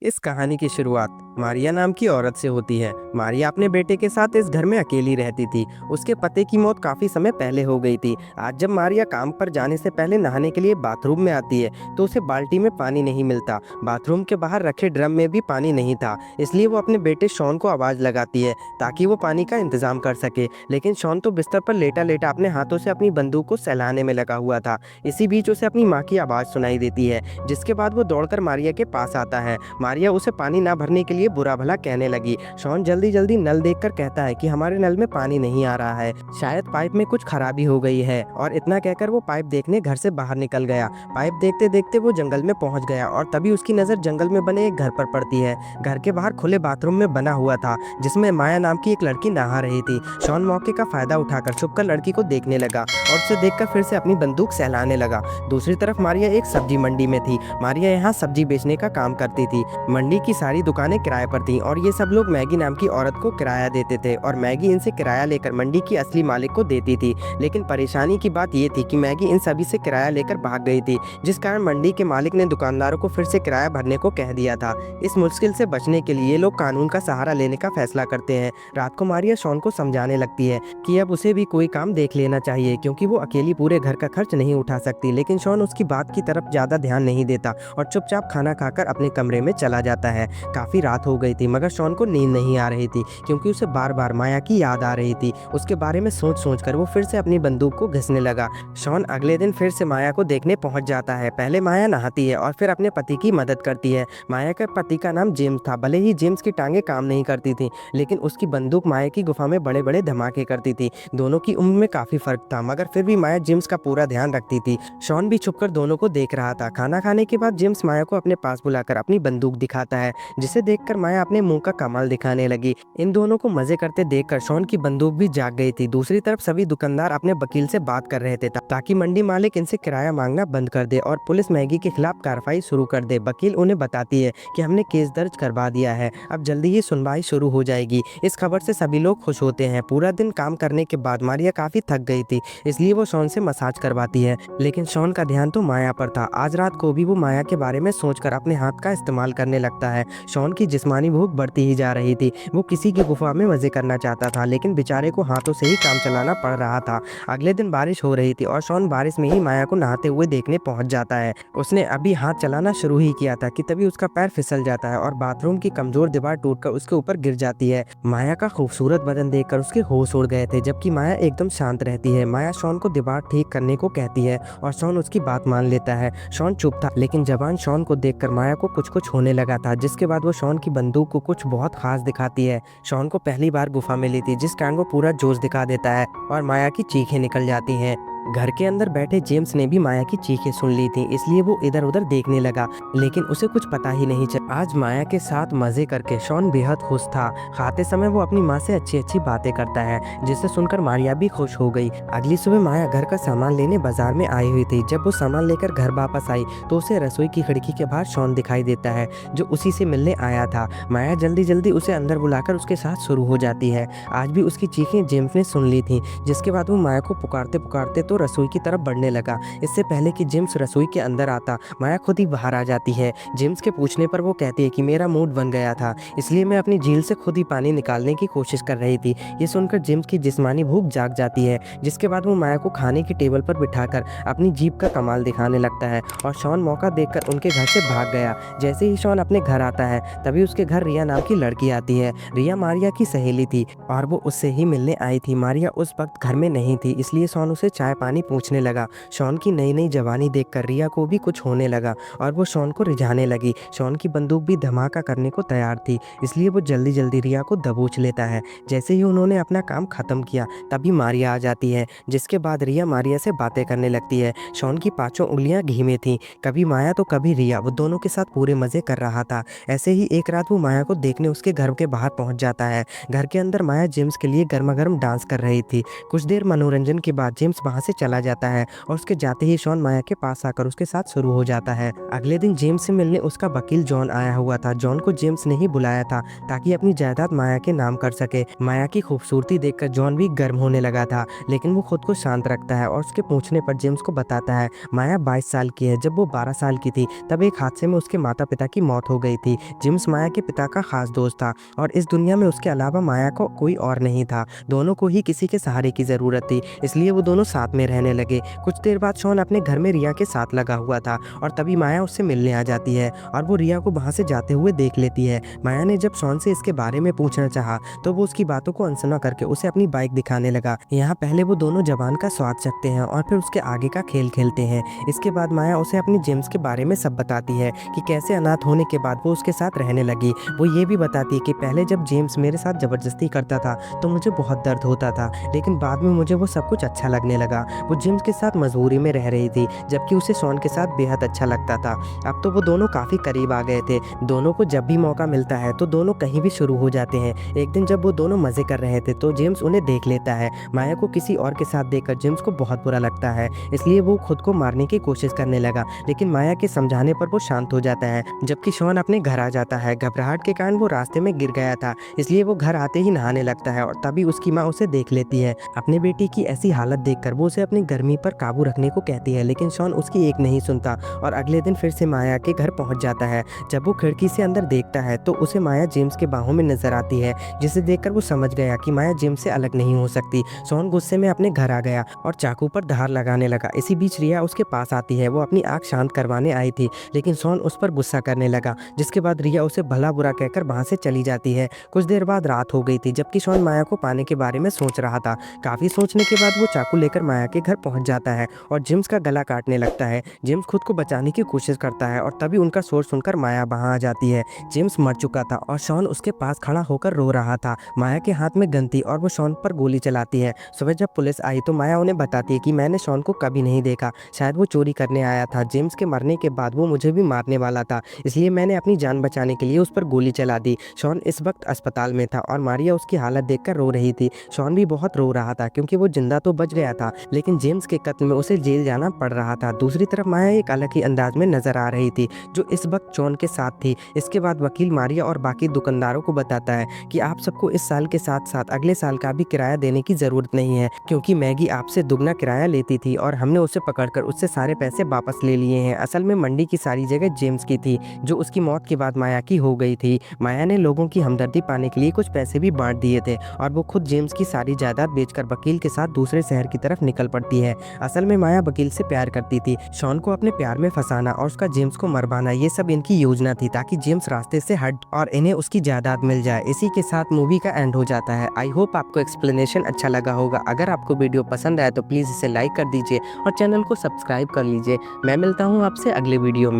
इस कहानी की शुरुआत मारिया नाम की औरत से होती है। मारिया अपने बेटे के साथ इस घर में अकेली रहती थी। उसके पति की मौत काफी समय पहले हो गई थी। आज जब मारिया काम पर जाने से पहले नहाने के लिए बाथरूम में आती है तो उसे बाल्टी में पानी नहीं मिलता। बाथरूम के बाहर रखे ड्रम में भी पानी नहीं था। इसलिए वो अपने बेटे शॉन को आवाज लगाती है ताकि वो पानी का इंतजाम कर सके। लेकिन शॉन तो बिस्तर पर लेटा लेटा अपने हाथों से अपनी बंदूक को सहलाने में लगा हुआ था। इसी बीच उसे अपनी माँ की आवाज सुनाई देती है, जिसके बाद वो दौड़कर मारिया के पास आता है। मारिया उसे पानी ना भरने के लिए बुरा भला कहने लगी। शॉन जल्दी जल्दी नल देखकर कहता है कि हमारे नल में पानी नहीं आ रहा है, शायद पाइप में कुछ खराबी हो गई है। और इतना कहकर वो पाइप देखने घर से बाहर निकल गया। पाइप देखते देखते वो जंगल में पहुंच गया और तभी उसकी नजर जंगल में बने एक घर पर पड़ती है। घर के बाहर खुले बाथरूम में बना हुआ था, जिसमें माया नाम की एक लड़की नहा रही थी। शॉन मौके का फायदा उठाकर छुपकर लड़की को देखने लगा और उसे देखकर फिर से अपनी बंदूक सहलाने लगा। दूसरी तरफ मारिया एक सब्जी मंडी में थी। मारिया यहाँ सब्जी बेचने का काम करती थी। मंडी की सारी दुकानें किराए पर थीं और ये सब लोग मैगी नाम की औरत को किराया देते थे और मैगी इनसे किराया लेकर मंडी की असली मालिक को देती थी। लेकिन परेशानी की बात ये थी कि मैगी इन सभी से किराया लेकर भाग गई थी, जिस कारण मंडी के मालिक ने दुकानदारों को फिर से किराया भरने को कह दिया था। इस मुश्किल से बचने के लिए ये लोग कानून का सहारा लेने का फैसला करते हैं। रात को मारिया शॉन को समझाने लगती है कि अब उसे भी कोई काम देख लेना चाहिए, क्योंकि वो अकेली पूरे घर का खर्च नहीं उठा सकती। लेकिन शॉन उसकी बात की तरफ ज्यादा ध्यान नहीं देता और चुपचाप खाना खाकर अपने कमरे में चला जाता है। काफी रात हो गई थी मगर शॉन को नींद नहीं आ रही थी, क्योंकि उसे बार बार माया की याद आ रही थी। उसके बारे में सोच सोच कर वो फिर से अपनी बंदूक को घिसने लगा। शॉन अगले दिन फिर से माया को देखने पहुंच जाता है। पहले माया नहाती है और फिर अपने पति की मदद करती है। माया के पति का नाम जेम्स था। भले ही जेम्स की टांगे काम नहीं करती थी, लेकिन उसकी बंदूक माया की गुफा में बड़े बड़े धमाके करती थी। दोनों की उम्र में काफी फर्क था, मगर फिर भी माया जेम्स का पूरा ध्यान रखती थी। शॉन भी छुपकर दोनों को देख रहा था। खाना खाने के बाद जेम्स माया को अपने पास बुलाकर अपनी बंदूक दिखाता है, जिसे देखकर माया अपने मुंह का कमाल दिखाने लगी। इन दोनों को मजे करते देखकर शॉन की बंदूक भी जाग गई थी। दूसरी तरफ सभी दुकानदार अपने वकील से बात कर रहे थे ताकि मंडी मालिक इनसे किराया मांगना बंद कर दे और पुलिस मैगी के खिलाफ कार्रवाई शुरू कर दे। वकील उन्हें बताती है कि हमने केस दर्ज करवा दिया है, अब जल्दी ही सुनवाई शुरू हो जाएगी। इस खबर से सभी लोग खुश होते हैं। पूरा दिन काम करने के बाद मारिया काफी थक गई थी, इसलिए वो शॉन से मसाज करवाती है। लेकिन शॉन का ध्यान तो माया पर था। आज रात को भी वो माया के बारे में सोचकर अपने हाथ का इस्तेमाल करने लगता है। शॉन की जिस्मानी भूख बढ़ती ही जा रही थी। वो किसी की गुफा में मजे करना चाहता था, लेकिन बेचारे को हाथों से ही काम चलाना पड़ रहा था। अगले दिन बारिश हो रही थी और शॉन बारिश में ही माया को नहाते हुए देखने पहुंच जाता है। उसने अभी हाथ चलाना शुरू ही किया था कि तभी उसका पैर फिसल जाता है और बाथरूम की कमजोर दीवार टूटकर उसके ऊपर गिर जाती है। माया का खूबसूरत बदन देखकर उसके होश उड़ गए थे, जबकि माया एकदम शांत रहती है। माया शॉन को दीवार ठीक करने को कहती है और शॉन उसकी बात मान लेता है। शॉन चुप था, लेकिन जबान शॉन को देखकर माया को कुछ कुछ होने लगा था, जिसके बाद वो शॉन की बंदूक को कुछ बहुत खास दिखाती है। शॉन को पहली बार गुफा मिली थी, जिस कारण वो पूरा जोश दिखा देता है और माया की चीखें निकल जाती हैं। घर के अंदर बैठे जेम्स ने भी माया की चीखें सुन ली थी, इसलिए वो इधर उधर देखने लगा, लेकिन उसे कुछ पता ही नहीं चला। आज माया के साथ मजे करके शॉन बेहद खुश था। खाते समय वो अपनी माँ से अच्छी अच्छी बातें करता है, जिसे सुनकर मारिया भी खुश हो गई। अगली सुबह माया घर का सामान लेने बाजार में आई हुई थी। जब वो सामान लेकर घर वापस आई तो उसे रसोई की खिड़की के बाहर शॉन दिखाई देता है, जो उसी से मिलने आया था। माया जल्दी जल्दी उसे अंदर बुलाकर उसके साथ शुरू हो जाती है। आज भी उसकी चीखें जेम्स ने सुन ली थी, जिसके बाद वो माया को पुकारते पुकारते तो रसोई की तरफ बढ़ने लगा। इससे पहले कि जेम्स रसोई के अंदर आता, माया खुद ही बाहर आ जाती है। जेम्स के पूछने पर वो कहती है कि मेरा मूड बन गया था, इसलिए मैं अपनी झील से खुद ही पानी निकालने की कोशिश कर रही थी। ये सुनकर जेम्स की जिस्मानी भूख जाग जाती है, जिसके बाद वो माया को खाने की टेबल पर बिठाकर अपनी जीभ का कमाल दिखाने लगता है और शॉन मौका देखकर उनके घर से भाग गया। जैसे ही शॉन अपने घर आता है, तभी उसके घर रिया नाम की लड़की आती है। रिया मारिया की सहेली थी और वो उससे ही मिलने आई थी। मारिया उस वक्त घर में नहीं थी, इसलिए शॉन उसे चाय पानी पूछने लगा। शॉन की नई नई जवानी देखकर रिया को भी कुछ होने लगा और वो शॉन को रिझाने लगी। शॉन की बंदूक भी धमाका करने को तैयार थी, इसलिए वो जल्दी जल्दी रिया को दबोच लेता है। जैसे ही उन्होंने अपना काम खत्म किया, तभी मारिया आ जाती है, जिसके बाद रिया मारिया से बातें करने लगती है। शॉन की पांचों उंगलियां घी में थी, कभी माया तो कभी रिया। वो दोनों के साथ पूरे मजे कर रहा था। ऐसे ही एक रात वो माया को देखने उसके घर के बाहर पहुंच जाता है। घर के अंदर माया जेम्स के लिए गर्मा गर्म डांस कर रही थी। कुछ देर मनोरंजन के बाद जेम्स वहां से चला जाता है और उसके जाते ही शॉन माया के पास आकर उसके साथ शुरू हो जाता है। अगले दिन जेम्स से मिलने उसका वकील जॉन आया हुआ था। जॉन को जेम्स ने ही बुलाया था ताकि अपनी जायदाद माया के नाम कर सके। माया की खूबसूरती देखकर जॉन भी गर्म होने लगा था, लेकिन वो खुद को शांत रखता है और उसके पूछने पर जेम्स को बताता है माया 22 साल की है। जब वो 12 साल की थी तब एक हादसे में उसके माता पिता की मौत हो गई थी। जेम्स माया के पिता का खास दोस्त था और इस दुनिया में उसके अलावा माया को कोई और नहीं था। दोनों को ही किसी के सहारे की ज़रूरत थी, इसलिए वो दोनों साथ में रहने लगे। कुछ देर बाद शॉन अपने घर में रिया के साथ लगा हुआ था और तभी माया उससे मिलने आ जाती है और वो रिया को वहाँ से जाते हुए देख लेती है। माया ने जब शॉन से इसके बारे में पूछना चाहा तो वो उसकी बातों को अनसुना करके उसे अपनी बाइक दिखाने लगा। यहाँ पहले वो दोनों जबान का स्वाद चखते हैं और फिर उसके आगे का खेल खेलते हैं। इसके बाद माया उसे अपनी जेम्स के बारे में सब बताती है कि कैसे अनाथ होने के बाद वो उसके साथ रहने लगी। वो ये भी बताती है कि पहले जब जेम्स मेरे साथ ज़बरदस्ती करता था तो मुझे बहुत दर्द होता था, लेकिन बाद में मुझे वो सब कुछ अच्छा लगने लगा। वो जेम्स के साथ मजबूरी में रह रही थी, जबकि उसे शॉन के साथ बेहद अच्छा लगता था। अब तो वो दोनों काफ़ी करीब आ गए थे। दोनों को जब भी मौका मिलता है तो दोनों कहीं भी शुरू हो जाते हैं। एक दिन जब वो दोनों मज़े कर रहे थे तो जेम्स उन्हें देख लेता है। माया को किसी और के साथ देखकर जेम्स को बहुत बुरा लगता है, इसलिए वो खुद को मारने की कोशिश करने लगा, लेकिन माया के समझाने पर वो शांत हो जाता है। जबकि शॉन अपने घर आ जाता है। घबराहट के कारण वो रास्ते में गिर गया था, इसलिए वो घर आते ही नहाने लगता है और तभी उसकी माँ उसे देख लेती है। अपने बेटी की ऐसी हालत देखकर वो उसे अपनी गर्मी पर काबू रखने को कहती है, लेकिन शॉन उसकी एक नहीं सुनता और अगले दिन फिर से माया के घर पहुंच जाता है। जब वो खिड़की से अंदर देखता है तो उसे माया जेम्स के बाहों में नजर आती है, जिसे देखकर वो समझ गया कि माया जेम्स से अलग नहीं हो सकती। शॉन गुस्से में अपने घर आ गया और चाकू पर धार लगाने लगा। इसी बीच रिया उसके पास आती है। वो अपनी आग शांत करवाने आई थी, लेकिन शॉन उस पर गुस्सा करने लगा, जिसके बाद रिया उसे भला बुरा कहकर वहां से चली जाती है। कुछ देर बाद रात हो गई थी, जबकि शॉन माया को पाने के बारे में सोच रहा था। काफी सोचने के बाद वो चाकू लेकर माया के घर पहुंच जाता है और जेम्स का गला काटने लगता है। जेम्स खुद को बचाने की कोशिश करता है और तभी उनका शोर सुनकर माया वहां आ जाती है। जेम्स मर चुका था और शॉन उसके पास खड़ा होकर रो रहा था। माया के हाथ में गन थी और वो शॉन पर गोली चलाती है। सुबह जब पुलिस आई तो माया उन्हें बताती है कि मैंने शॉन को कभी नहीं देखा, शायद वो चोरी करने आया था। जेम्स के मरने के बाद वो मुझे भी मारने वाला था, इसलिए मैंने अपनी जान बचाने के लिए उस पर गोली चला दी। शॉन इस वक्त अस्पताल में था और मारिया उसकी हालत देखकर रो रही थी। शॉन भी बहुत रो रहा था क्योंकि वो जिंदा तो बच गया था, लेकिन जेम्स के कत्ल में उसे जेल जाना पड़ रहा था। दूसरी तरफ माया एक अलग ही अंदाज में नजर आ रही थी, जो इस वक्त शॉन के साथ थी। इसके बाद वकील मारिया और बाकी दुकानदारों को बताता है कि आप सबको इस साल के साथ साथ अगले साल का भी किराया देने की जरूरत नहीं है, क्योंकि मैगी आपसे दुगना किराया लेती थी और हमने उसे पकड़कर उससे सारे पैसे वापस ले लिए हैं। असल में मंडी की सारी जगह जेम्स की थी, जो उसकी मौत के बाद माया की हो गई थी। माया ने लोगों की हमदर्दी पाने के लिए कुछ पैसे भी बांट दिए थे और वो खुद जेम्स की सारी जायदाद बेचकर वकील के साथ दूसरे शहर की तरफ निकल पड़ती है। असल में माया वकील से प्यार करती थी। शॉन को अपने प्यार में फंसाना और उसका जेम्स को मरवाना, ये सब इनकी योजना थी ताकि जेम्स रास्ते से हट और इन्हें उसकी जायदाद मिल जाए। इसी के साथ मूवी का एंड हो जाता है। आई होप आपको एक्सप्लेनेशन अच्छा लगा होगा। अगर आपको वीडियो पसंद आया तो प्लीज़ इसे लाइक कर दीजिए और चैनल को सब्सक्राइब कर लीजिए। मैं मिलता हूँ आपसे अगले वीडियो में।